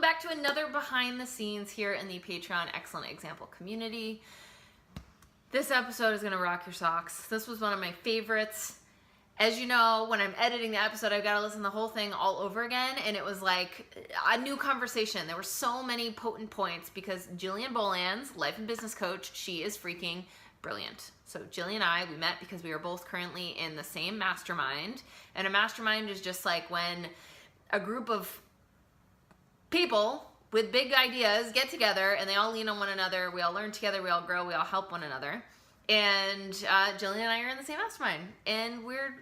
back to another behind the scenes here in the Patreon Excellent Example community. This episode is going to rock your socks. This was one of my favorites. As you know, when I'm editing the episode, I've got to listen to the whole thing all over again, and it was like a new conversation. There were so many potent points because Jillian Bolanz, life and business coach, she is freaking brilliant. So Jillian and I, we met because we are both currently in the same mastermind, and a mastermind is just like when a group of people with big ideas get together and they all lean on one another. We all learn together. We all grow. We all help one another. And Jillian and I are in the same mastermind, and we're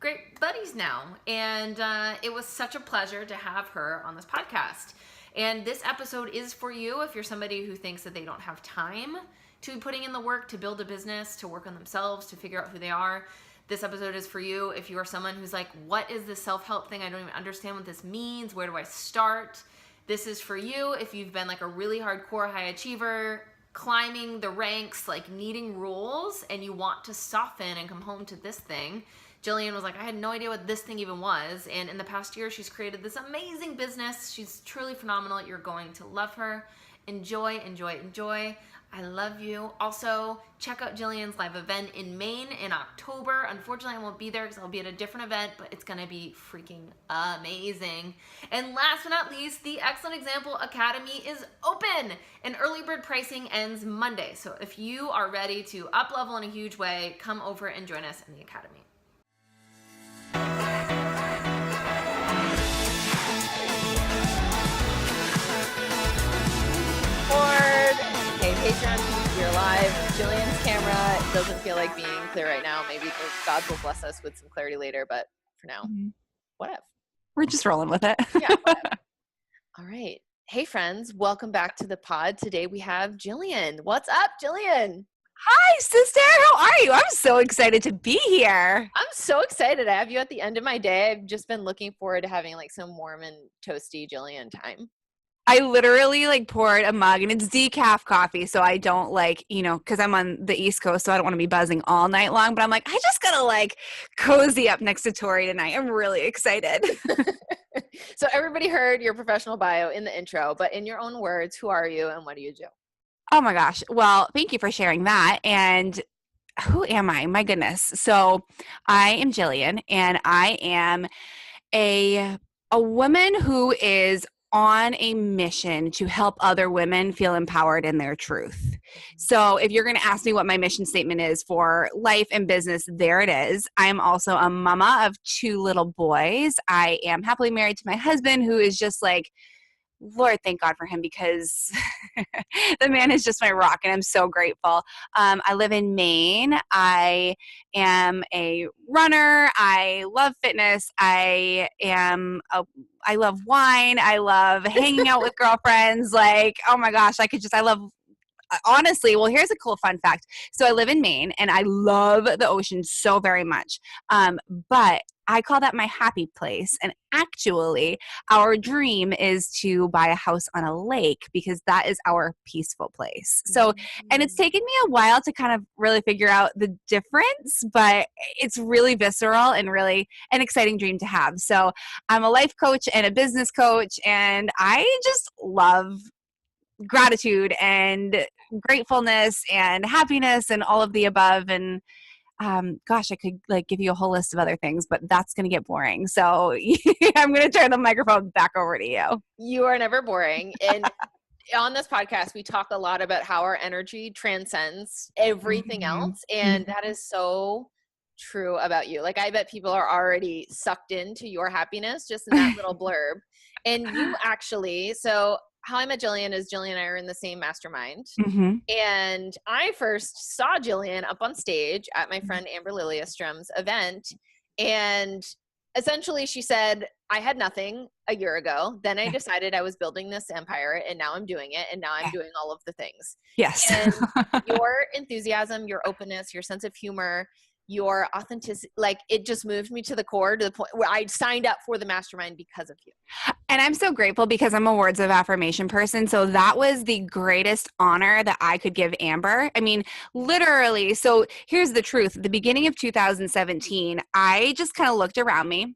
great buddies now. And it was such a pleasure to have her on this podcast. And this episode is for you if you're somebody who thinks that they don't have time to be putting in the work to build a business, to work on themselves, to figure out who they are. This episode is for you if you are someone who's like, what is this self-help thing? I don't even understand what this means. Where do I start? This is for you if you've been like a really hardcore high achiever, climbing the ranks, like needing rules, and you want to soften and come home to this thing. Jillian was like, I had no idea what this thing even was. And in the past year, she's created this amazing business. She's truly phenomenal. You're going to love her. Enjoy, enjoy, enjoy. I love you. Also, check out Jillian's live event in Maine in October. Unfortunately, I won't be there because I'll be at a different event, but it's going to be freaking amazing. And last but not least, the Excellent Example Academy is open and early bird pricing ends Monday. So if you are ready to up level in a huge way, come over and join us in the academy. Hey, Patreon, you're live. Jillian's camera doesn't feel like being clear right now. Maybe God will bless us with some clarity later, but for now, whatever. We're just rolling with it. Yeah, whatever. All right. Hey, friends, welcome back to the pod. Today we have Jillian. What's up, Jillian? Hi, sister. How are you? I'm so excited to be here. I'm so excited to have you at the end of my day. I've just been looking forward to having like some warm and toasty Jillian time. I literally like poured a mug and it's decaf coffee. So I don't like, cause I'm on the East Coast, so I don't want to be buzzing all night long, but I'm like, I just gotta like cozy up next to Tori tonight. I'm really excited. So everybody heard your professional bio in the intro, but in your own words, who are you and what do you do? Oh my gosh. Well, thank you for sharing that. And who am I? My goodness. So I am Jillian, and I am a woman who is on a mission to help other women feel empowered in their truth. So if you're going to ask me what my mission statement is for life and business, there it is. I am also a mama of 2 little boys. I am happily married to my husband, who is just like, Lord, thank God for him, because the man is just my rock, and I'm so grateful. I live in Maine. I am a runner. I love fitness. I love wine. I love hanging out with girlfriends. Like, oh my gosh, I love, honestly, well, here's a cool fun fact. So I live in Maine, and I love the ocean so very much. But I call that my happy place. And actually, our dream is to buy a house on a lake because that is our peaceful place. So, and it's taken me a while to kind of really figure out the difference, but it's really visceral and really an exciting dream to have. So I'm a life coach and a business coach, and I just love gratitude and gratefulness and happiness and all of the above. And gosh, I could like give you a whole list of other things, but that's going to get boring. So I'm going to turn the microphone back over to you. You are never boring. And on this podcast, we talk a lot about how our energy transcends everything else. And that is so true about you. Like, I bet people are already sucked into your happiness just in that little blurb. And you actually, so how I met Jillian is Jillian and I are in the same mastermind. And I first saw Jillian up on stage at my friend Amber Liliestrom's event. And essentially she said, I had nothing a year ago. Then I decided I was building this empire, and now I'm doing it. And now I'm doing all of the things. Yes. And your enthusiasm, your openness, your sense of humor, your authenticity, like it just moved me to the core, to the point where I signed up for the mastermind because of you. And I'm so grateful because I'm a words of affirmation person. So that was the greatest honor that I could give Amber. I mean, literally. So here's the truth. At the beginning of 2017, I just kind of looked around me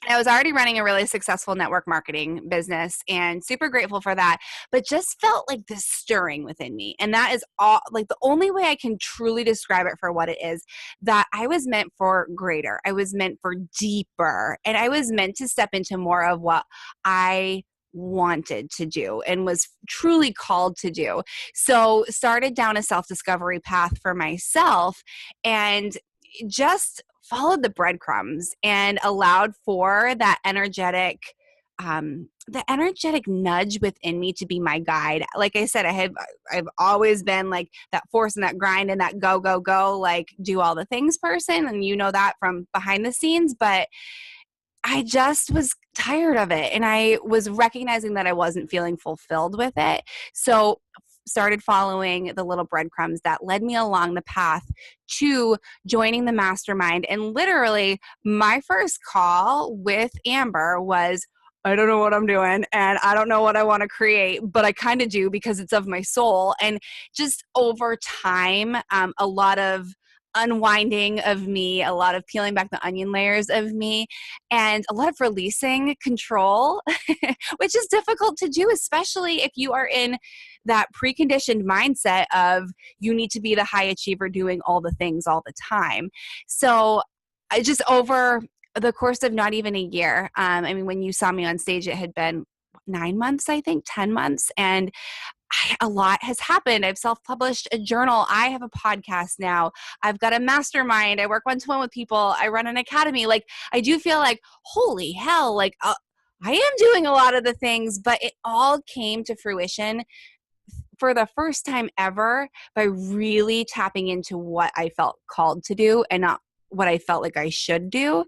I was already running a really successful network marketing business and super grateful for that, but just felt like this stirring within me. And that is all, like, the only way I can truly describe it for what it is, that I was meant for greater. I was meant for deeper, and I was meant to step into more of what I wanted to do and was truly called to do. So started down a self-discovery path for myself, and just followed the breadcrumbs and allowed for that energetic nudge within me to be my guide. Like I said, I've always been like that force and that grind and that go, go, go, like do all the things person. And you know that from behind the scenes, but I just was tired of it. And I was recognizing that I wasn't feeling fulfilled with it. So started following the little breadcrumbs that led me along the path to joining the mastermind. And literally my first call with Amber was, I don't know what I'm doing and I don't know what I want to create, but I kind of do because it's of my soul. And just over time, a lot of unwinding of me, a lot of peeling back the onion layers of me, and a lot of releasing control, which is difficult to do, especially if you are in that preconditioned mindset of you need to be the high achiever doing all the things all the time. So I just, over the course of not even a year, I mean, when you saw me on stage, it had been 9 months, I think 10 months. And a lot has happened. I've self-published a journal. I have a podcast now. I've got a mastermind. I work one-to-one with people. I run an academy. Like, I do feel like, holy hell, like I am doing a lot of the things, but it all came to fruition for the first time ever by really tapping into what I felt called to do and not what I felt like I should do.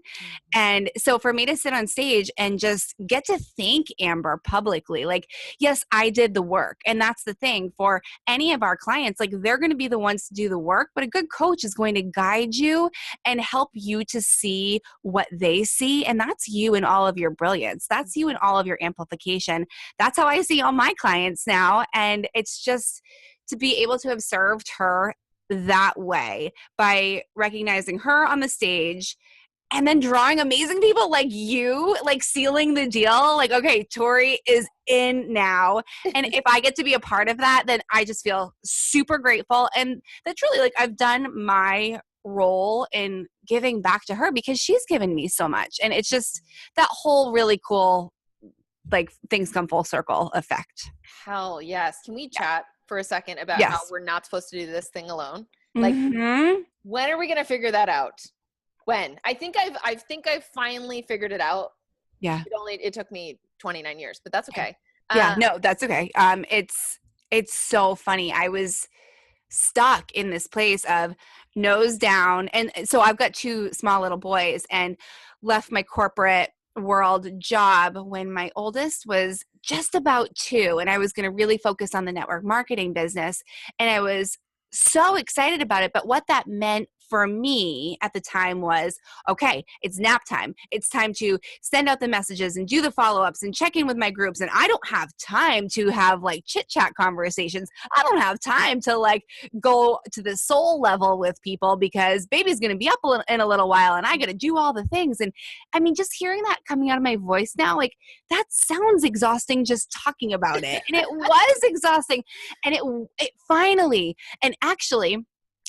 And so for me to sit on stage and just get to thank Amber publicly, like, yes, I did the work. And that's the thing for any of our clients, like, they're going to be the ones to do the work, but a good coach is going to guide you and help you to see what they see. And that's you in all of your brilliance. That's you in all of your amplification. That's how I see all my clients now. And it's just to be able to have served her that way by recognizing her on the stage and then drawing amazing people like you, like sealing the deal, like, okay, Tori is in now. And if I get to be a part of that, then I just feel super grateful. And that's really, like, I've done my role in giving back to her because she's given me so much. And it's just that whole really cool, like, things come full circle effect. Hell yes. Can we chat for a second about Yes. how we're not supposed to do this thing alone? Like, when are we going to figure that out? When? I think I've finally figured it out. Yeah. It took me 29 years, but that's okay. Yeah, no, that's okay. It's so funny. I was stuck in this place of nose down. And so I've got 2 small little boys and left my corporate world job when my oldest was just about 2. And I was going to really focus on the network marketing business. And I was so excited about it. But what that meant for me at the time was, okay, it's nap time. It's time to send out the messages and do the follow-ups and check in with my groups. And I don't have time to have like chit chat conversations. I don't have time to like go to the soul level with people because baby's going to be up in a little while and I got to do all the things. And I mean, just hearing that coming out of my voice now, like, that sounds exhausting just talking about it. And it was exhausting. And it finally, and actually,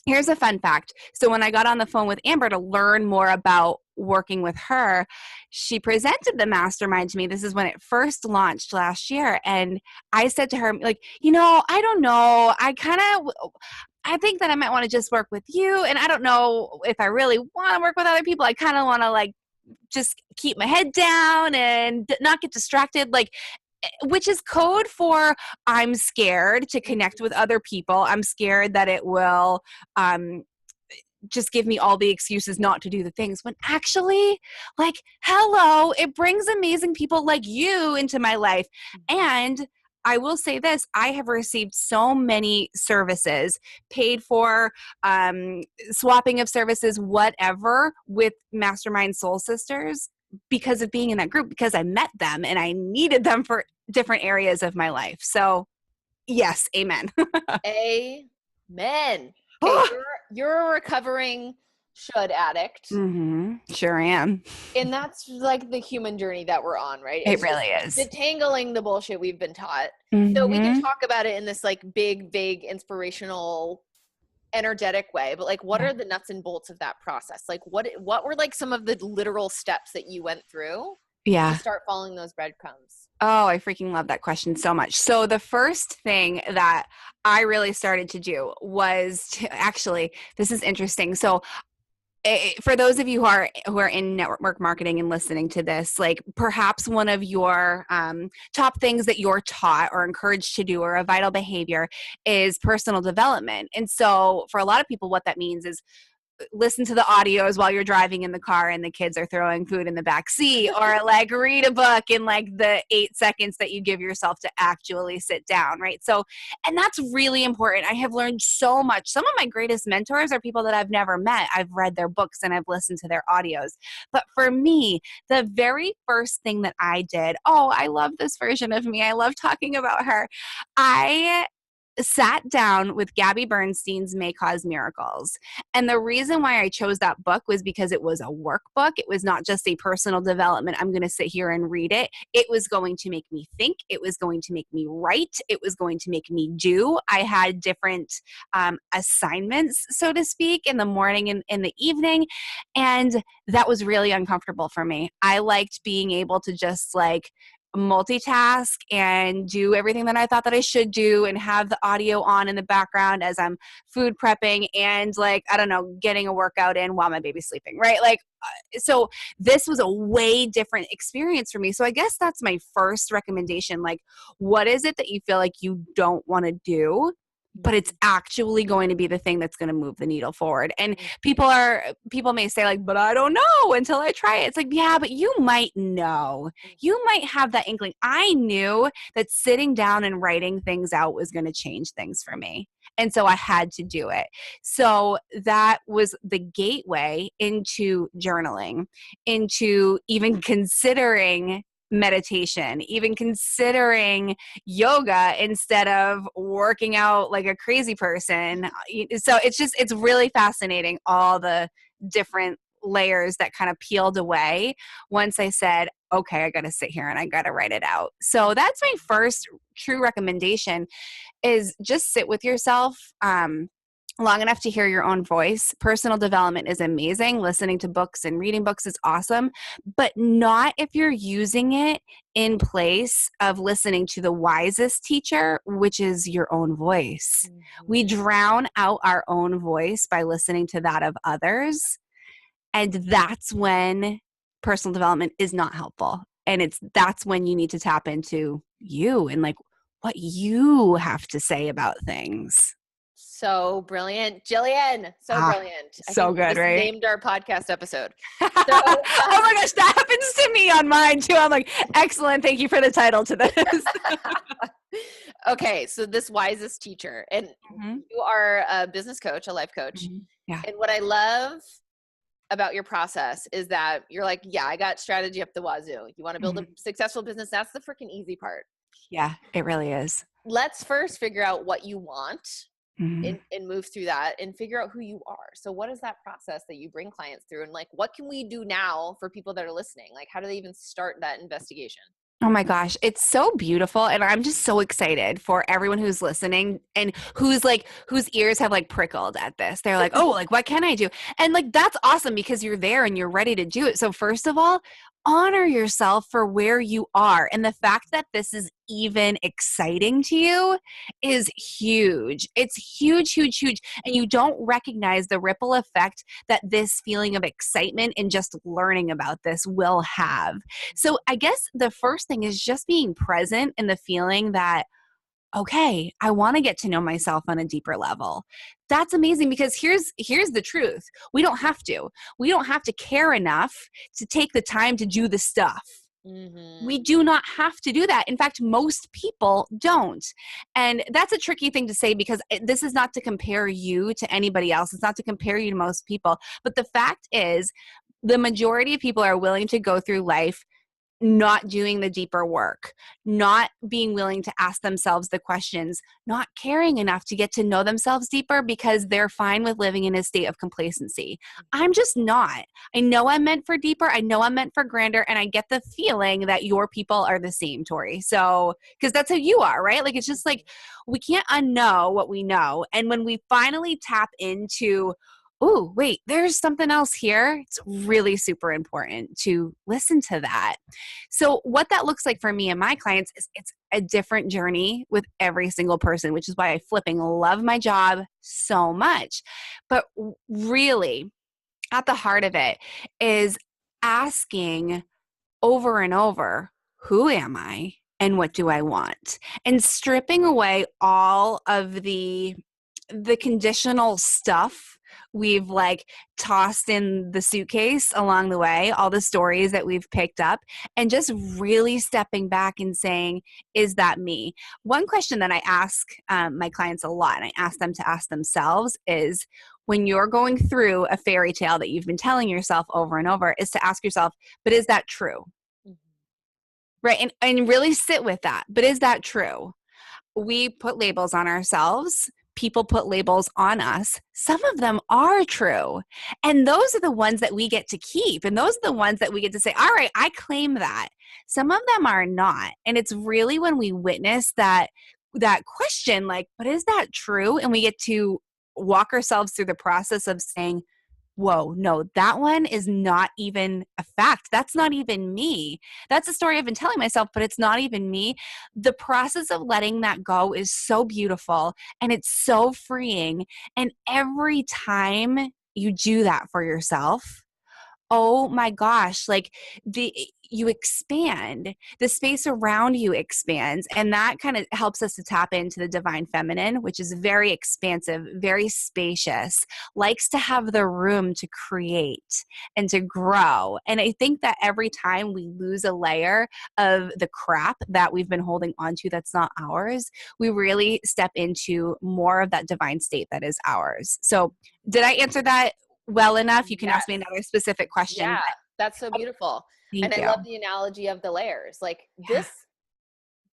here's a fun fact. So when I got on the phone with Amber to learn more about working with her, she presented the mastermind to me. This is when it first launched last year. And I said to her, like, I don't know. I think that I might want to just work with you. And I don't know if I really want to work with other people. I kind of want to like just keep my head down and not get distracted. Like, which is code for I'm scared to connect with other people. I'm scared that it will just give me all the excuses not to do the things, when actually, like, hello, it brings amazing people like you into my life. And I will say this, I have received so many services, paid for, swapping of services, whatever, with Mastermind Soul Sisters because of being in that group, because I met them and I needed them for different areas of my life. So yes, amen. Amen. Okay, you're a recovering should addict. Sure am. And that's like the human journey that we're on, right? It really is. Detangling the bullshit we've been taught. So we can talk about it in this like big, vague, inspirational, energetic way, but like what are the nuts and bolts of that process? Like what were like some of the literal steps that you went through to start following those breadcrumbs? Oh, I freaking love that question so much. So the first thing that I really started to do was actually, this is interesting. So for those of you who are in network marketing and listening to this, like perhaps one of your top things that you're taught or encouraged to do or a vital behavior is personal development. And so for a lot of people, what that means is listen to the audios while you're driving in the car and the kids are throwing food in the back seat, or like read a book in like the 8 seconds that you give yourself to actually sit down, right? So, and that's really important. I have learned so much. Some of my greatest mentors are people that I've never met. I've read their books and I've listened to their audios. But for me, the very first thing that I did, I love this version of me. I love talking about her. I sat down with Gabby Bernstein's May Cause Miracles. And the reason why I chose that book was because it was a workbook. It was not just a personal development. I'm going to sit here and read it. It was going to make me think. It was going to make me write. It was going to make me do. I had different assignments, so to speak, in the morning and in the evening. And that was really uncomfortable for me. I liked being able to just like multitask and do everything that I thought that I should do and have the audio on in the background as I'm food prepping and like, I don't know, getting a workout in while my baby's sleeping, right? Like, so this was a way different experience for me. So I guess that's my first recommendation. Like, what is it that you feel like you don't want to do, but it's actually going to be the thing that's going to move the needle forward? And people may say like, but I don't know until I try it. It's like, yeah, but you might know. You might have that inkling. I knew that sitting down and writing things out was going to change things for me. And so I had to do it. So that was the gateway into journaling, into even considering meditation, even considering yoga instead of working out like a crazy person. So it's really fascinating, all the different layers that kind of peeled away once I said, okay, I got to sit here and I got to write it out. So that's my first true recommendation, is just sit with yourself long enough to hear your own voice. Personal development is amazing. Listening to books and reading books is awesome, but not if you're using it in place of listening to the wisest teacher, which is your own voice. We drown out our own voice by listening to that of others. And that's when personal development is not helpful. And that's when you need to tap into you and like what you have to say about things. So brilliant. Jillian, brilliant. So good, right? Named our podcast episode. Oh my gosh, that happens to me on mine too. I'm like, excellent. Thank you for the title to this. Okay, so this wisest teacher, and you are a business coach, a life coach. Yeah. And what I love about your process is that you're like, yeah, I got strategy up the wazoo. You want to build a successful business? That's the freaking easy part. Yeah, it really is. Let's first figure out what you want. And move through that and figure out who you are. So what is that process that you bring clients through? And like, what can we do now for people that are listening? Like, how do they even start that investigation? Oh my gosh, it's so beautiful. And I'm just so excited for everyone who's listening and whose ears have like prickled at this. They're like, oh, like what can I do? And like, that's awesome because you're there and you're ready to do it. So first of all, honor yourself for where you are. And the fact that this is even exciting to you is huge. It's huge, huge, huge. And you don't recognize the ripple effect that this feeling of excitement and just learning about this will have. So I guess the first thing is just being present in the feeling that, okay, I want to get to know myself on a deeper level. That's amazing because here's the truth. We don't have to. We don't have to care enough to take the time to do the stuff. We do not have to do that. In fact, most people don't. And that's a tricky thing to say because this is not to compare you to anybody else. It's not to compare you to most people. But the fact is, the majority of people are willing to go through life not doing the deeper work, not being willing to ask themselves the questions, not caring enough to get to know themselves deeper because they're fine with living in a state of complacency. I'm just not. I know I'm meant for deeper. I know I'm meant for grander. And I get the feeling that your people are the same, Tori. So, because that's how you are, right? Like, it's just like, we can't unknow what we know. And when we finally tap into, oh, wait, there's something else here, it's really super important to listen to that. So what that looks like for me and my clients is it's a different journey with every single person, which is why I flipping love my job so much. But really, at the heart of it is asking over and over, who am I and what do I want? And stripping away all of the conditional stuff we've like tossed in the suitcase along the way, all the stories that we've picked up, and just really stepping back and saying, is that me? One question that I ask my clients a lot, and I ask them to ask themselves, is when you're going through a fairy tale that you've been telling yourself over and over, is to ask yourself, but is that true? Right? And really sit with that. But is that true? We put labels on ourselves. People put labels on us. Some of them are true. And those are the ones that we get to keep. And those are the ones that we get to say, all right, I claim that. Some of them are not. And it's really when we witness that question, like, but is that true? And we get to walk ourselves through the process of saying, whoa, no, that one is not even a fact. That's not even me. That's a story I've been telling myself, but it's not even me. The process of letting that go is so beautiful and it's so freeing. And every time you do that for yourself, oh my gosh, like you expand, the space around you expands. And that kind of helps us to tap into the divine feminine, which is very expansive, very spacious, likes to have the room to create and to grow. And I think that every time we lose a layer of the crap that we've been holding onto that's not ours, we really step into more of that divine state that is ours. So did I answer that well enough? You can ask me another specific question. Yeah, that's so beautiful. And I love the analogy of the layers. Like this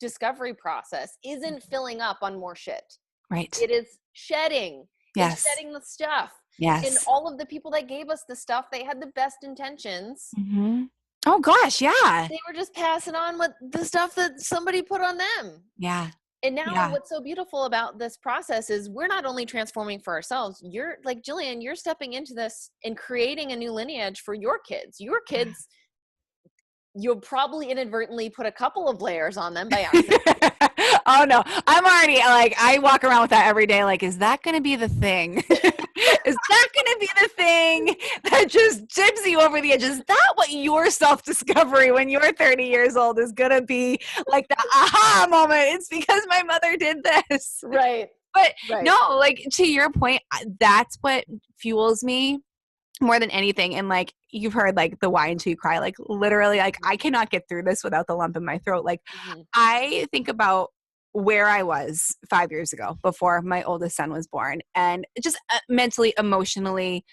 discovery process isn't filling up on more shit. Right. It is shedding. Yes. It's shedding the stuff. Yes. And all of the people that gave us the stuff, they had the best intentions. Mm-hmm. Oh gosh, yeah. They were just passing on what the stuff that somebody put on them. Yeah. And now what's so beautiful about this process is we're not only transforming for ourselves, you're like, Jillian, you're stepping into this and creating a new lineage for your kids. Your kids, you'll probably inadvertently put a couple of layers on them by accident. Oh no, I'm already like, I walk around with that every day. Like, is that going to be the thing? Is that going to be the thing that just tips you over the edge? Is that what your self-discovery when you're 30 years old is going to be, like the aha moment? It's because my mother did this. Right. But no, like to your point, that's what fuels me more than anything. And like, you've heard like the why until you cry, like literally, like I cannot get through this without the lump in my throat. Like I think about where I was 5 years ago before my oldest son was born, and just mentally, emotionally,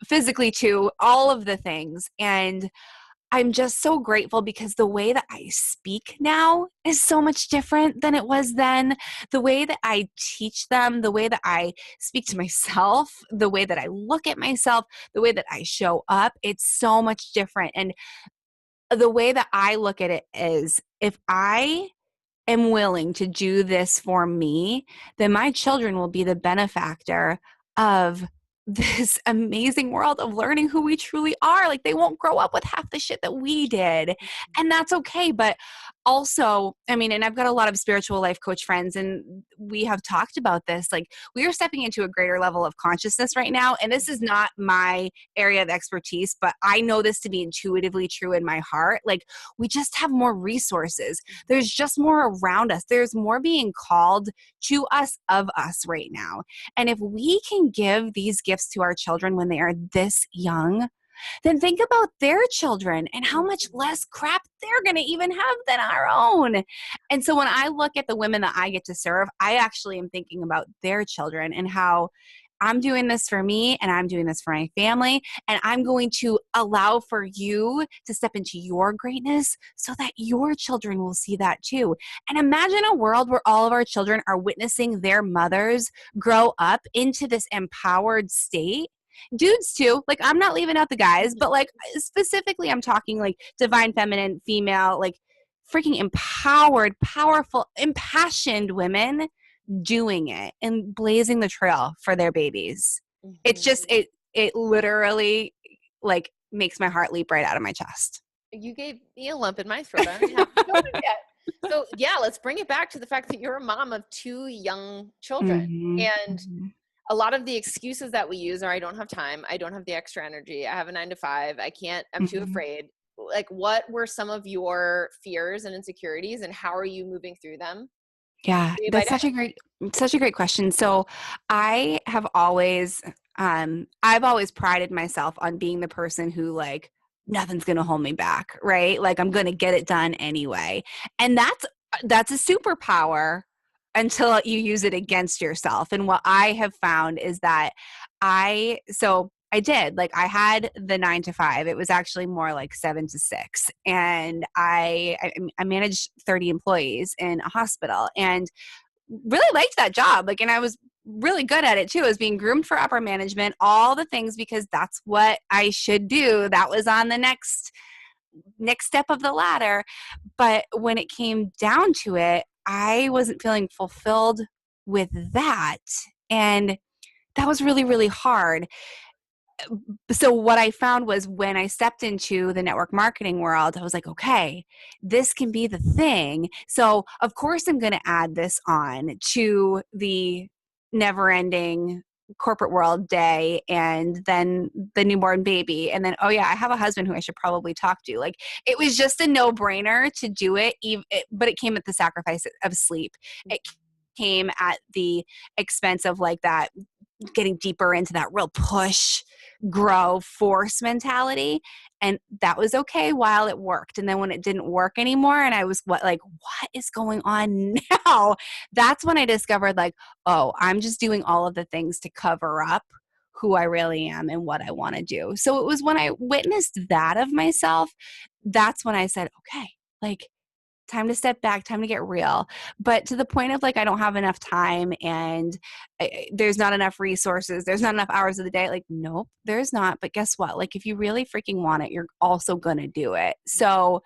physically too, all of the things. And I'm just so grateful because the way that I speak now is so much different than it was then. The way that I teach them, the way that I speak to myself, the way that I look at myself, the way that I show up, it's so much different. And the way that I look at it is, if I am willing to do this for me, then my children will be the benefactor of this amazing world of learning who we truly are. Like they won't grow up with half the shit that we did. And that's okay. But also, I mean, and I've got a lot of spiritual life coach friends, and we have talked about this. Like we are stepping into a greater level of consciousness right now. And this is not my area of expertise, but I know this to be intuitively true in my heart. Like we just have more resources. There's just more around us. There's more being called to us of us right now. And if we can give these gifts to our children when they are this young, then think about their children and how much less crap they're going to even have than our own. And so when I look at the women that I get to serve, I actually am thinking about their children and how I'm doing this for me and I'm doing this for my family. And I'm going to allow for you to step into your greatness so that your children will see that too. And imagine a world where all of our children are witnessing their mothers grow up into this empowered state. Dudes too, like I'm not leaving out the guys, but like specifically I'm talking like divine feminine, female, like freaking empowered, powerful, impassioned women doing it and blazing the trail for their babies. It's just it literally like makes my heart leap right out of my chest. You gave me a lump in my throat. I don't have to go yet. So yeah, let's bring it back to the fact that you're a mom of 2 young children. And a lot of the excuses that we use are I don't have time, I don't have the extra energy, I have a 9 to 5, I can't, I'm too afraid. Like what were some of your fears and insecurities and how are you moving through them? Yeah, that's such a great question. So I have always, I've always prided myself on being the person who like, nothing's going to hold me back, right? Like I'm going to get it done anyway. And that's a superpower until you use it against yourself. And what I have found is that I did. Like I had the 9 to 5. It was actually more like 7 to 6. And I managed 30 employees in a hospital and really liked that job. Like, and I was really good at it too. I was being groomed for upper management, all the things because that's what I should do. That was on the next step of the ladder. But when it came down to it, I wasn't feeling fulfilled with that. And that was really, really hard. So what I found was when I stepped into the network marketing world, I was like, okay, this can be the thing. So of course I'm going to add this on to the never ending corporate world day and then the newborn baby. And then, oh yeah, I have a husband who I should probably talk to. Like it was just a no brainer to do it, but it came at the sacrifice of sleep. It came at the expense of like that getting deeper into that real push, grow, force mentality. And that was okay while it worked. And then when it didn't work anymore and I was what is going on now? That's when I discovered like, oh, I'm just doing all of the things to cover up who I really am and what I want to do. So it was when I witnessed that of myself, that's when I said, okay, like time to step back, time to get real. But to the point of like, I don't have enough time and there's not enough resources. There's not enough hours of the day. Like, nope, there's not. But guess what? Like, if you really freaking want it, you're also going to do it. So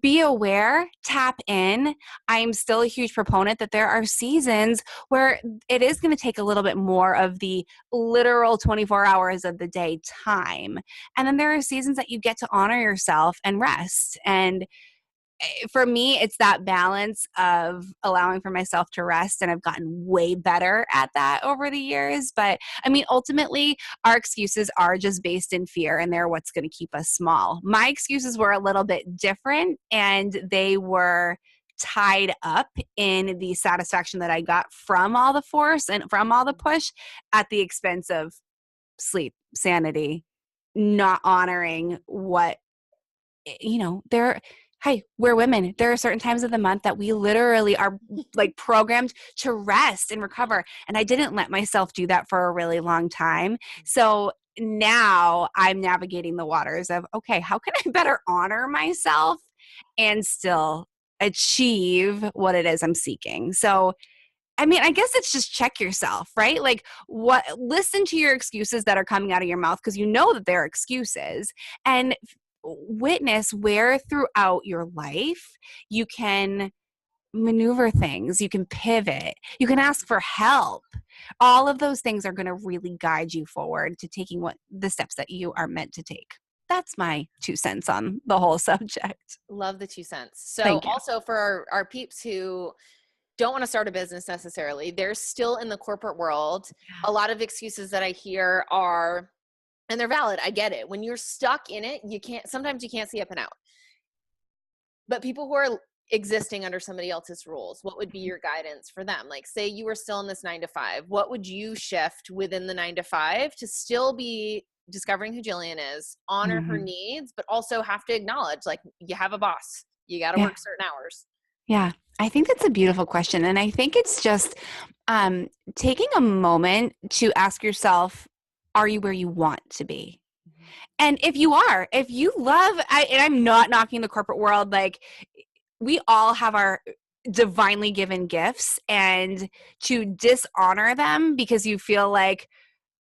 be aware, tap in. I'm still a huge proponent that there are seasons where it is going to take a little bit more of the literal 24 hours of the day time. And then there are seasons that you get to honor yourself and rest. And for me, it's that balance of allowing for myself to rest. And I've gotten way better at that over the years. But I mean, ultimately, our excuses are just based in fear and they're what's going to keep us small. My excuses were a little bit different and they were tied up in the satisfaction that I got from all the force and from all the push at the expense of sleep, sanity, not honoring what, hey, we're women. There are certain times of the month that we literally are like programmed to rest and recover. And I didn't let myself do that for a really long time. So now I'm navigating the waters of, okay, how can I better honor myself and still achieve what it is I'm seeking? So, I mean, I guess it's just check yourself, right? Like listen to your excuses that are coming out of your mouth because you know that they're excuses and witness where throughout your life you can maneuver things, you can pivot, you can ask for help. All of those things are going to really guide you forward to taking the steps that you are meant to take. That's my 2 cents on the whole subject. Love the 2 cents. So also for our peeps who don't want to start a business necessarily, they're still in the corporate world. Yeah. A lot of excuses that I hear are, and they're valid, I get it. When you're stuck in it, sometimes you can't see up and out. But people who are existing under somebody else's rules, what would be your guidance for them? Like say you were still in this 9 to 5, what would you shift within the 9 to 5 to still be discovering who Jillian is, honor her needs, but also have to acknowledge like you have a boss, you got to work certain hours. Yeah. I think that's a beautiful question. And I think it's just taking a moment to ask yourself, are you where you want to be? And if you are, if you love, and I'm not knocking the corporate world, like we all have our divinely given gifts, and to dishonor them because you feel like,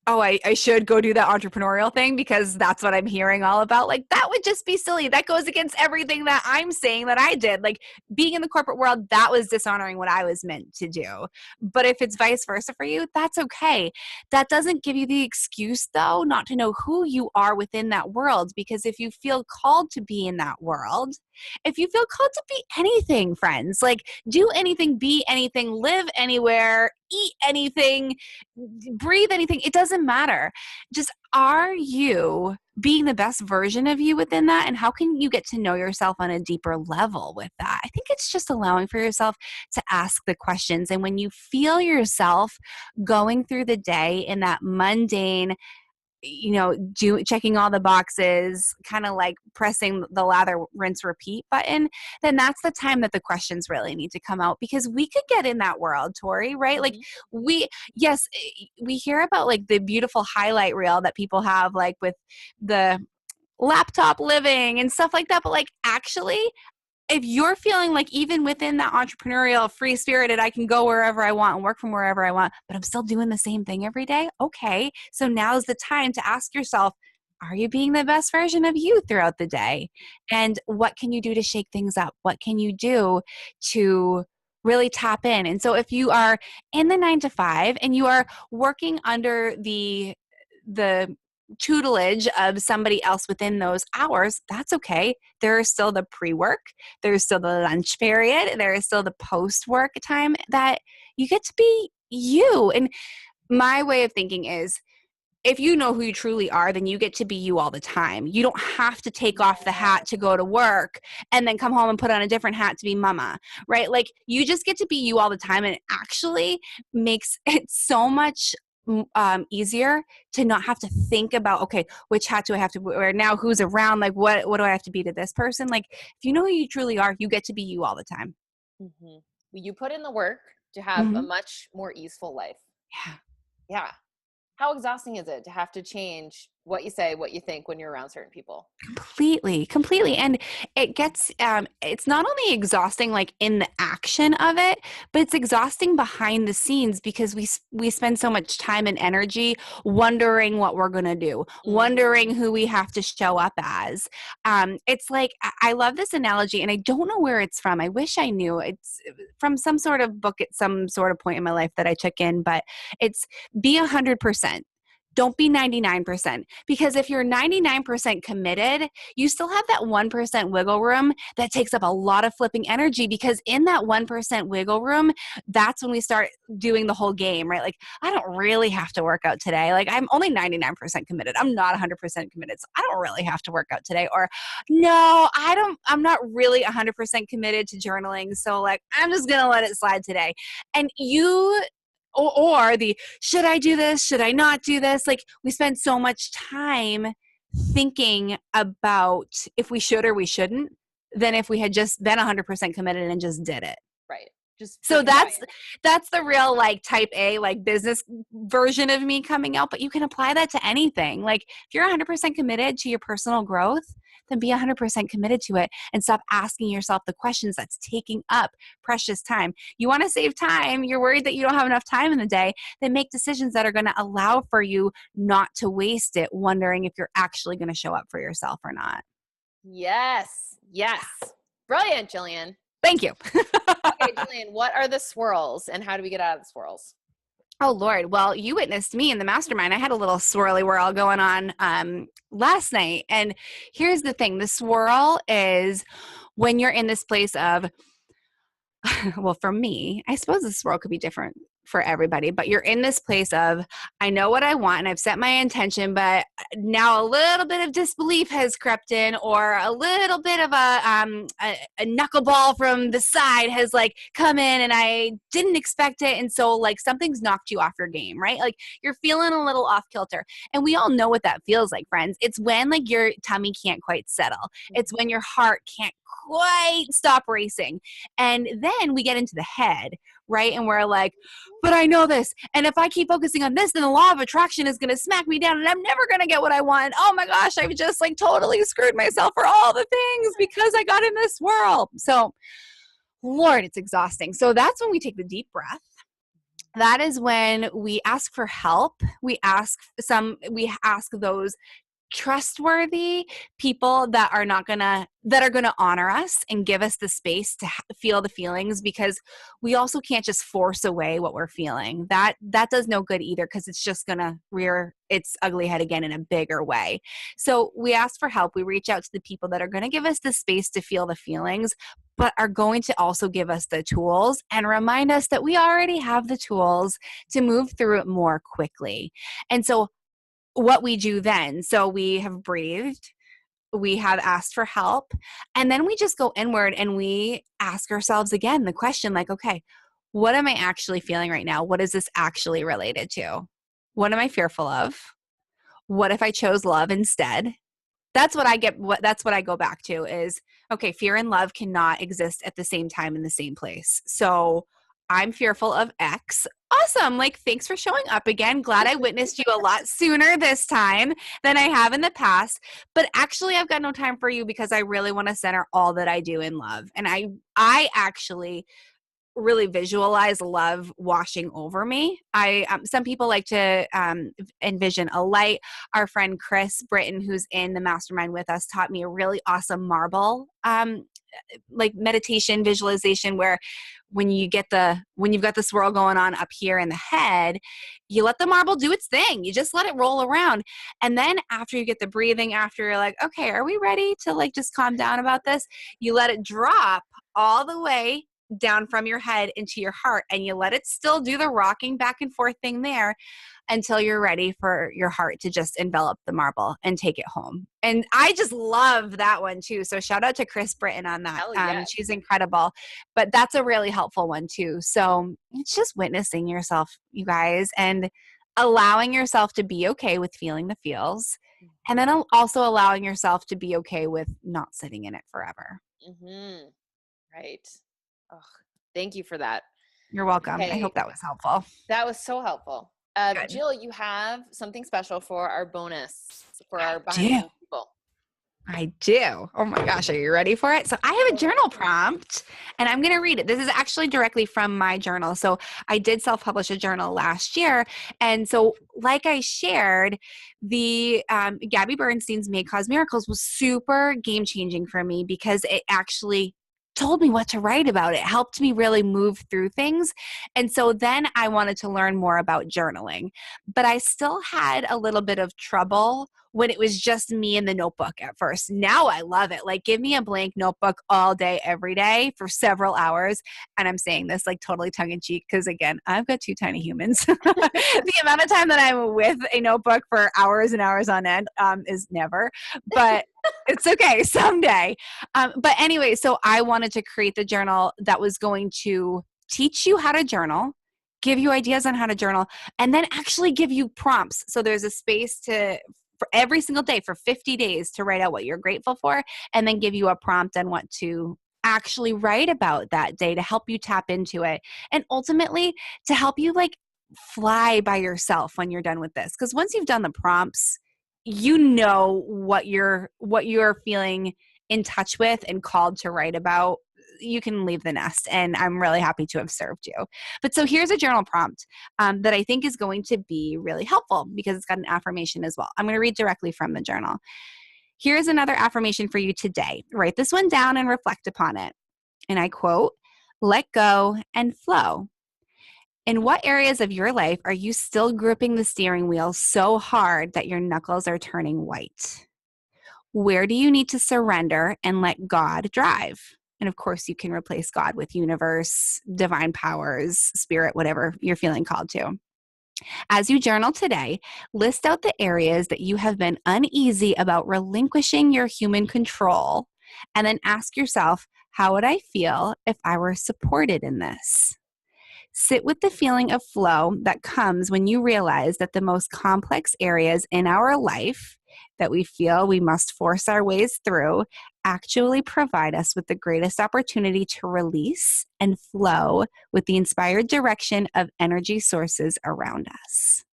oh, I should go do that entrepreneurial thing because that's what I'm hearing all about. Like, that would just be silly. That goes against everything that I'm saying that I did. Like, being in the corporate world, that was dishonoring what I was meant to do. But if it's vice versa for you, that's okay. That doesn't give you the excuse, though, not to know who you are within that world. Because if you feel called to be in that world, if you feel called to be anything, friends, like do anything, be anything, live anywhere, eat anything, breathe anything, it doesn't matter. Just, are you being the best version of you within that? And how can you get to know yourself on a deeper level with that? I think it's just allowing for yourself to ask the questions. And when you feel yourself going through the day in that mundane, checking all the boxes, kind of like pressing the lather, rinse, repeat button, then that's the time that the questions really need to come out, because we could get in that world, Tori, right? Like we hear about like the beautiful highlight reel that people have, like with the laptop living and stuff like that. But like, actually, if you're feeling like even within that entrepreneurial, free spirited, I can go wherever I want and work from wherever I want, but I'm still doing the same thing every day. Okay. So now's the time to ask yourself, are you being the best version of you throughout the day? And what can you do to shake things up? What can you do to really tap in? And so if you are in the 9 to 5 and you are working under the tutelage of somebody else within those hours, that's okay. There is still the pre-work, there's still the lunch period, there is still the post-work time that you get to be you. And my way of thinking is, if you know who you truly are, then you get to be you all the time. You don't have to take off the hat to go to work and then come home and put on a different hat to be mama, right? Like, you just get to be you all the time, and it actually makes it so much easier to not have to think about, okay, which hat do I have to wear now? Who's around? Like, what do I have to be to this person? Like, if you know who you truly are, you get to be you all the time. You put in the work to have a much more easeful life. Yeah. How exhausting is it to have to change what you say, what you think when you're around certain people? Completely. And it gets, it's not only exhausting like in the action of it, but it's exhausting behind the scenes, because we spend so much time and energy wondering what we're going to do, wondering who we have to show up as. It's like, I love this analogy, and I don't know where it's from. I wish I knew. It's from some sort of book at some sort of point in my life that I took in, but it's be 100%. Don't be 99%, because if you're 99% committed, you still have that 1% wiggle room that takes up a lot of flipping energy, because in that 1% wiggle room, that's when we start doing the whole game, right? Like, I don't really have to work out today. Like, I'm only 99% committed. I'm not 100% committed. So I don't really have to work out today. Or no, I'm not really 100% committed to journaling. So like, I'm just going to let it slide today. And or the, should I do this? Should I not do this? Like, we spend so much time thinking about if we should or we shouldn't than if we had just been 100% committed and just did it. Right. So that's the real like type A, like business version of me coming out, but you can apply that to anything. Like, if you're 100% committed to your personal growth, then be 100% committed to it and stop asking yourself the questions that's taking up precious time. You want to save time. You're worried that you don't have enough time in the day. Then make decisions that are going to allow for you not to waste it, wondering if you're actually going to show up for yourself or not. Yes. Brilliant, Jillian. Thank you. Okay, Jillian, what are the swirls and how do we get out of the swirls? Oh, Lord. Well, you witnessed me in the mastermind. I had a little swirly whirl going on last night. And here's the thing. The swirl is when you're in this place of, well, for me, I suppose the swirl could be different for everybody, but you're in this place of, I know what I want and I've set my intention, but now a little bit of disbelief has crept in, or a little bit of a knuckleball from the side has like come in and I didn't expect it. And so like something's knocked you off your game, right? Like you're feeling a little off kilter. And we all know what that feels like, friends. It's when like your tummy can't quite settle. It's when your heart can't quite stop racing. And then we get into the head, right? And we're like, but I know this. And if I keep focusing on this, then the law of attraction is going to smack me down and I'm never going to get what I want. Oh my gosh, I've just like totally screwed myself for all the things because I got in this swirl. So Lord, it's exhausting. So that's when we take the deep breath. That is when we ask for help. We ask those trustworthy people that are gonna honor us and give us the space to feel the feelings, because we also can't just force away what we're feeling. That does no good either, because it's just gonna rear its ugly head again in a bigger way. So we ask for help. We reach out to the people that are gonna give us the space to feel the feelings, but are going to also give us the tools and remind us that we already have the tools to move through it more quickly. And so what we do then, so we have breathed, we have asked for help, and then we just go inward and we ask ourselves again the question like, okay, what am I actually feeling right now? What is this actually related to? What am I fearful of? What if I chose love instead? That's what I go back to is, okay, fear and love cannot exist at the same time in the same place. So I'm fearful of X. Awesome. Like, thanks for showing up again. Glad I witnessed you a lot sooner this time than I have in the past. But actually, I've got no time for you because I really want to center all that I do in love. And I actually really visualize love washing over me. Some people like to envision a light. Our friend Chris Britton, who's in the mastermind with us, taught me a really awesome marble like meditation visualization, where when you've got the swirl going on up here in the head, you let the marble do its thing. You just let it roll around. And then after you get the breathing, after you're like, okay, are we ready to like just calm down about this? You let it drop all the way down from your head into your heart, and you let it still do the rocking back and forth thing there until you're ready for your heart to just envelop the marble and take it home. And I just love that one too. So shout out to Chris Britton on that. Yeah. She's incredible, but that's a really helpful one too. So it's just witnessing yourself, you guys, and allowing yourself to be okay with feeling the feels, and then also allowing yourself to be okay with not sitting in it forever. Mm-hmm. Right. Oh, thank you for that. You're welcome. Okay. I hope that was helpful. That was so helpful. Jill, you have something special for our bonus for our behind the scenes people. I do. Oh my gosh, are you ready for it? So I have a journal prompt and I'm going to read it. This is actually directly from my journal. So I did self-publish a journal last year. And so like I shared, the Gabby Bernstein's May Cause Miracles was super game-changing for me because it actually told me what to write about. It helped me really move through things. And so then I wanted to learn more about journaling, but I still had a little bit of trouble when it was just me in the notebook at first. Now I love it. Like, give me a blank notebook all day, every day for several hours. And I'm saying this like totally tongue in cheek because, again, I've got two tiny humans. The amount of time that I'm with a notebook for hours and hours on end is never, but it's okay someday. But anyway, so I wanted to create the journal that was going to teach you how to journal, give you ideas on how to journal, and then actually give you prompts. So there's a space for every single day for 50 days to write out what you're grateful for, and then give you a prompt on what to actually write about that day to help you tap into it. And ultimately to help you like fly by yourself when you're done with this. Because once you've done the prompts, you know what you're feeling in touch with and called to write about. You can leave the nest, and I'm really happy to have served you. But so here's a journal prompt that I think is going to be really helpful because it's got an affirmation as well. I'm going to read directly from the journal. Here's another affirmation for you today. Write this one down and reflect upon it. And I quote, "Let go and flow. In what areas of your life are you still gripping the steering wheel so hard that your knuckles are turning white? Where do you need to surrender and let God drive? And of course, you can replace God with universe, divine powers, spirit, whatever you're feeling called to. As you journal today, list out the areas that you have been uneasy about relinquishing your human control, and then ask yourself, how would I feel if I were supported in this? Sit with the feeling of flow that comes when you realize that the most complex areas in our life that we feel we must force our ways through actually provide us with the greatest opportunity to release and flow with the inspired direction of energy sources around us.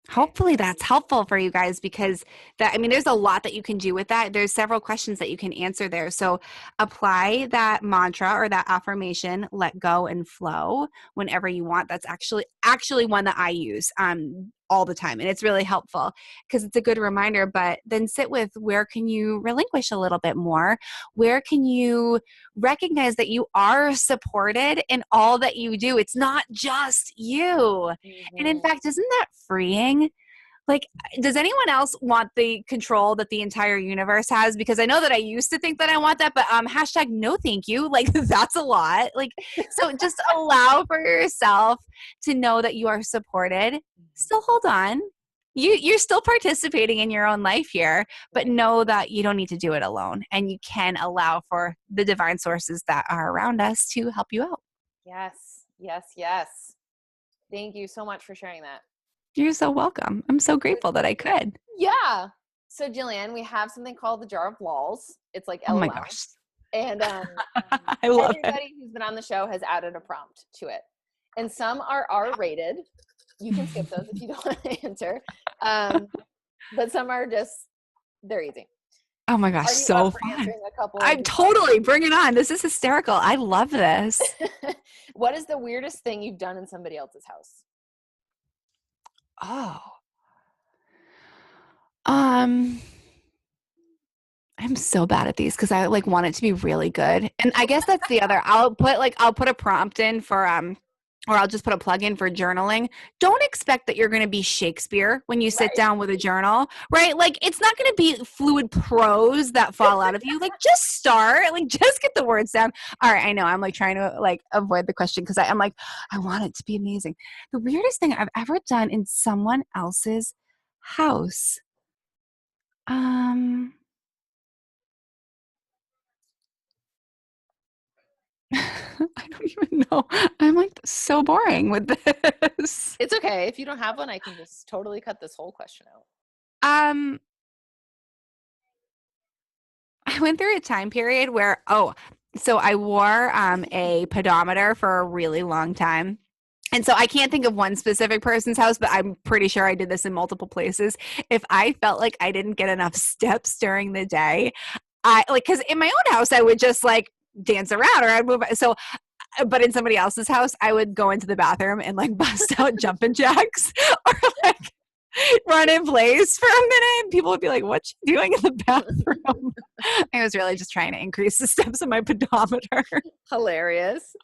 Hopefully that's helpful for you guys, because there's a lot that you can do with that. There's several questions that you can answer there. So apply that mantra or that affirmation, let go and flow, whenever you want. That's actually one that I use all the time. And it's really helpful because it's a good reminder. But then sit with, where can you relinquish a little bit more? Where can you recognize that you are supported in all that you do? It's not just you. Mm-hmm. And in fact, isn't that freeing? Like, does anyone else want the control that the entire universe has? Because I know that I used to think that I want that, but hashtag no thank you. Like, that's a lot. Like, so just allow for yourself to know that you are supported. Still hold on. You're still participating in your own life here, but know that you don't need to do it alone. And you can allow for the divine sources that are around us to help you out. Yes, yes, yes. Thank you so much for sharing that. You're so welcome. I'm so grateful that I could. Yeah. So Jillian, we have something called the jar of lols. It's like LOL. Oh my gosh. And I love everybody who's been on the show has added a prompt to it. And some are R-rated. You can skip those if you don't want to answer. But some are they're easy. Oh my gosh, so fun. I'm totally, bring it on. This is hysterical. I love this. What is the weirdest thing you've done in somebody else's house? Oh. I'm so bad at these because I want it to be really good. And I guess that's the other. I'll put a prompt in for or I'll just put a plug in for journaling. Don't expect that you're going to be Shakespeare when you sit down with a journal, right? Like, it's not going to be fluid prose that fall out of you. Like, just start, just get the words down. All right. I know I'm trying to avoid the question because I'm I want it to be amazing. The weirdest thing I've ever done in someone else's house. I don't even know. I'm so boring with this. It's okay. If you don't have one, I can just totally cut this whole question out. I went through a time period where, so I wore a pedometer for a really long time. And so I can't think of one specific person's house, but I'm pretty sure I did this in multiple places. If I felt like I didn't get enough steps during the day, because in my own house, I would just dance around, or I'd move. So, but in somebody else's house, I would go into the bathroom and bust out jumping jacks or run in place for a minute. People would be like, "What's she doing in the bathroom?" I was really just trying to increase the steps of my pedometer. Hilarious.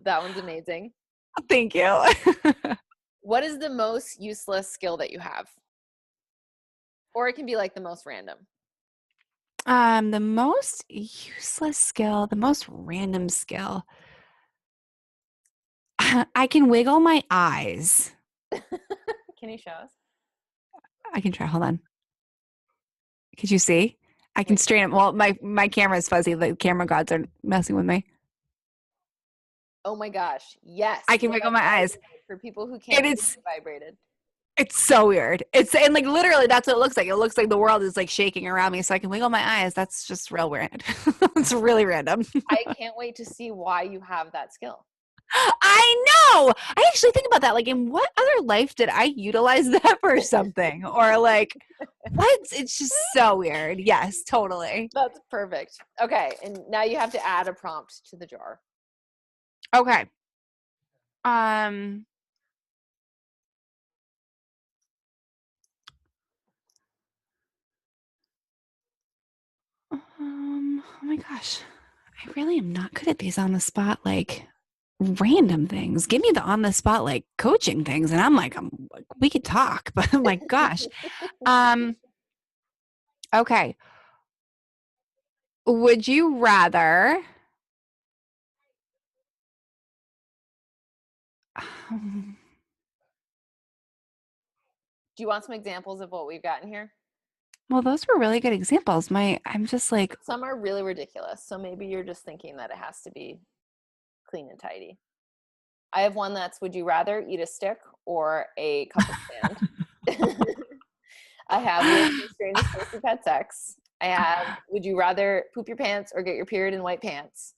That one's amazing. Thank you. What is the most useless skill that you have? Or it can be the most random. The most useless skill, the most random skill. I can wiggle my eyes. Can you show us? I can try. Hold on. Could you see? I can straighten. Well, my camera is fuzzy. The camera gods are messing with me. Oh my gosh. Yes. I can wiggle my eyes. For people who can't, it's vibrated. It's so weird. Literally that's what it looks like. It looks like the world is shaking around me, so I can wiggle my eyes. That's just real weird. It's really random. I can't wait to see why you have that skill. I know. I actually think about that. In what other life did I utilize that for something? Or what? It's just so weird. Yes, totally. That's perfect. Okay. And now you have to add a prompt to the jar. Okay. Oh my gosh. I really am not good at these on the spot, random things. Give me the on the spot, coaching things. And I'm we could talk, but oh my gosh. Okay. would you rather Do you want some examples of what we've gotten here? well, those were really good examples. I'm just like, Some are really ridiculous. So maybe you're just thinking that it has to be clean and tidy. I have one that's, would you rather eat a stick or a cup of sand? I have, would you experience spicy pet sex? I have, would you rather poop your pants or get your period in white pants?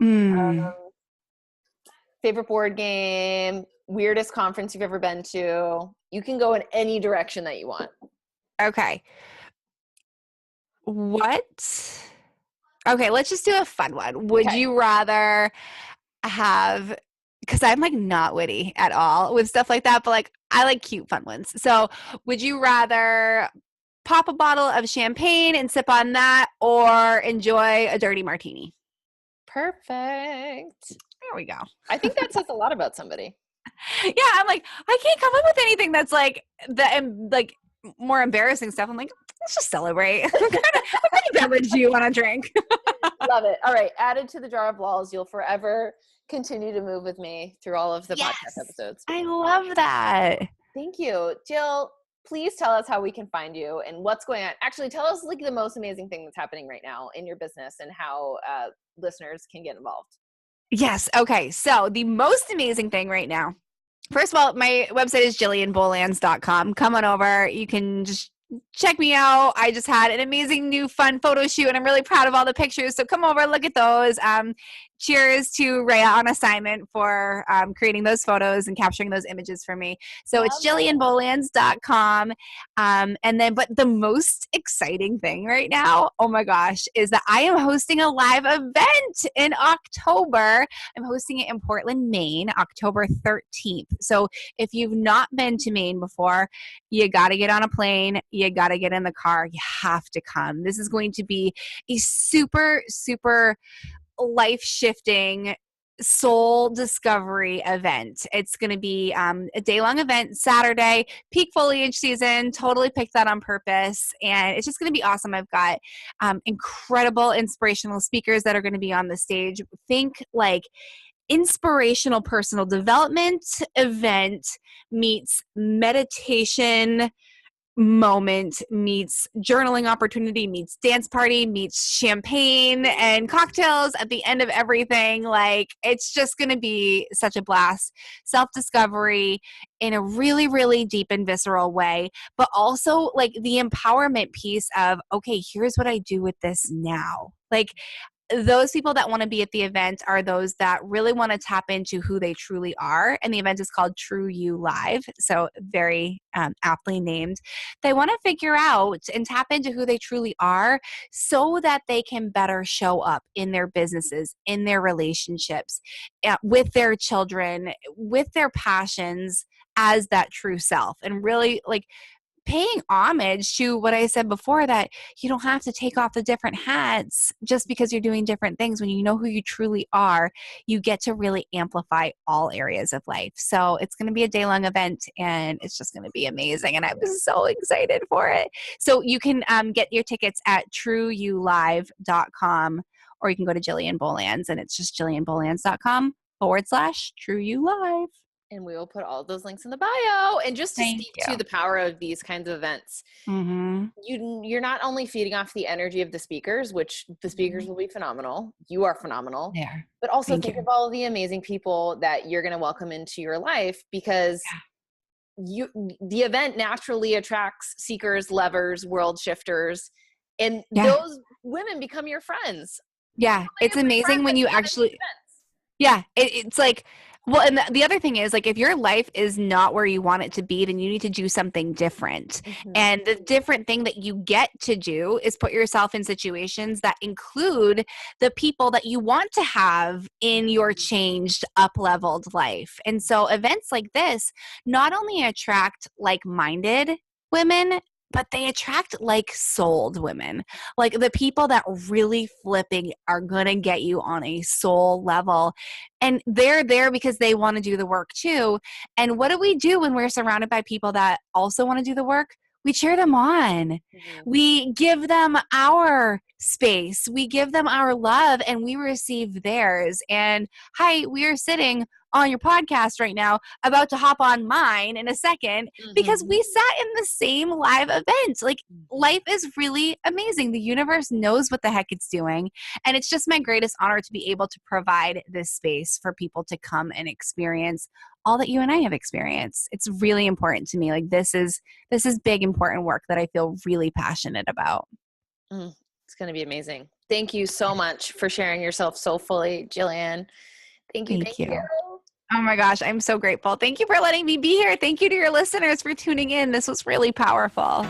mm, Favorite board game, weirdest conference you've ever been to. You can go in any direction that you want. okay. What? Okay, let's just do a fun one. Would Okay. you rather have, because I'm like not witty at all with stuff like that, but like I like cute fun ones. So would you rather pop a bottle of champagne and sip on that or enjoy a dirty martini? Perfect. There we go. I think that says a lot about somebody. Yeah, I'm like, I can't come up with anything that's like like more embarrassing stuff. I'm like, let's just celebrate. What kind of beverage do you want to drink? Love it. All right. Added to the jar of balls. You'll forever continue to move with me through all of the podcast episodes. I love that. Thank you. Jill, please tell us how we can find you and what's going on. Actually, tell us like the most amazing thing that's happening right now in your business and how listeners can get involved. Yes. Okay. So the most amazing thing right now, first of all, my website is jillianbolanz.com. Come on over. You can just check me out. I just had an amazing new fun photo shoot and I'm really proud of all the pictures. So come over, look at those. Cheers to Rhea on assignment for creating those photos and capturing those images for me. So it's jillianbolanz.com. And then, but the most exciting thing right now, oh my gosh, is that I am hosting a live event in October. I'm hosting it in Portland, Maine, October 13th. So if you've not been to Maine before, you got to get on a plane. You got to get in the car. You have to come. This is going to be a super, super life-shifting soul discovery event. It's going to be a day-long event, Saturday, peak foliage season, totally picked that on purpose. And it's just going to be awesome. I've got incredible inspirational speakers that are going to be on the stage. Think like inspirational personal development event meets meditation moment meets journaling opportunity meets dance party meets champagne and cocktails at the end of everything. Like it's just going to be such a blast. Self-discovery in a really, really deep and visceral way, but also like the empowerment piece of, okay, here's what I do with this now. Like those people that want to be at the event are those that really want to tap into who they truly are. And the event is called True You Live. So very aptly named. They want to figure out and tap into who they truly are so that they can better show up in their businesses, in their relationships, with their children, with their passions as that true self. And really like paying homage to what I said before, that you don't have to take off the different hats just because you're doing different things. When you know who you truly are, you get to really amplify all areas of life. So it's going to be a day-long event and it's just going to be amazing. And I'm so excited for it. So you can get your tickets at trueyoulive.com or you can go to Jillian Bolanz and it's just jillianbolanz.com/trueyoulive. And we will put all of those links in the bio. And just to Thank speak you. to the power of these kinds of events, you're not only feeding off the energy of the speakers, which the speakers will be phenomenal. You are phenomenal. Yeah. But also Thank think you. of all the amazing people that you're going to welcome into your life, because the event naturally attracts seekers, lovers, world shifters, and those women become your friends. Yeah. It's amazing when you actually, it's like, well, and the other thing is like, if your life is not where you want it to be, then you need to do something different. And the different thing that you get to do is put yourself in situations that include the people that you want to have in your changed, up-leveled life. And so events like this not only attract like-minded women, but they attract like souled women, like the people that really flipping are going to get you on a soul level. And they're there because they want to do the work too. And what do we do when we're surrounded by people that also want to do the work? we cheer them on. We give them our space. We give them our love and we receive theirs. And hi, we are sitting on your podcast right now, about to hop on mine in a second because we sat in the same live event. Like, life is really amazing. The universe knows what the heck it's doing. And it's just my greatest honor to be able to provide this space for people to come and experience all that you and I have experienced. It's really important to me. Like, this is big, important work that I feel really passionate about. It's going to be amazing. Thank you so much for sharing yourself so fully, Jillian. Thank you. Thank you. Oh my gosh, I'm so grateful. Thank you for letting me be here. Thank you to your listeners for tuning in. This was really powerful.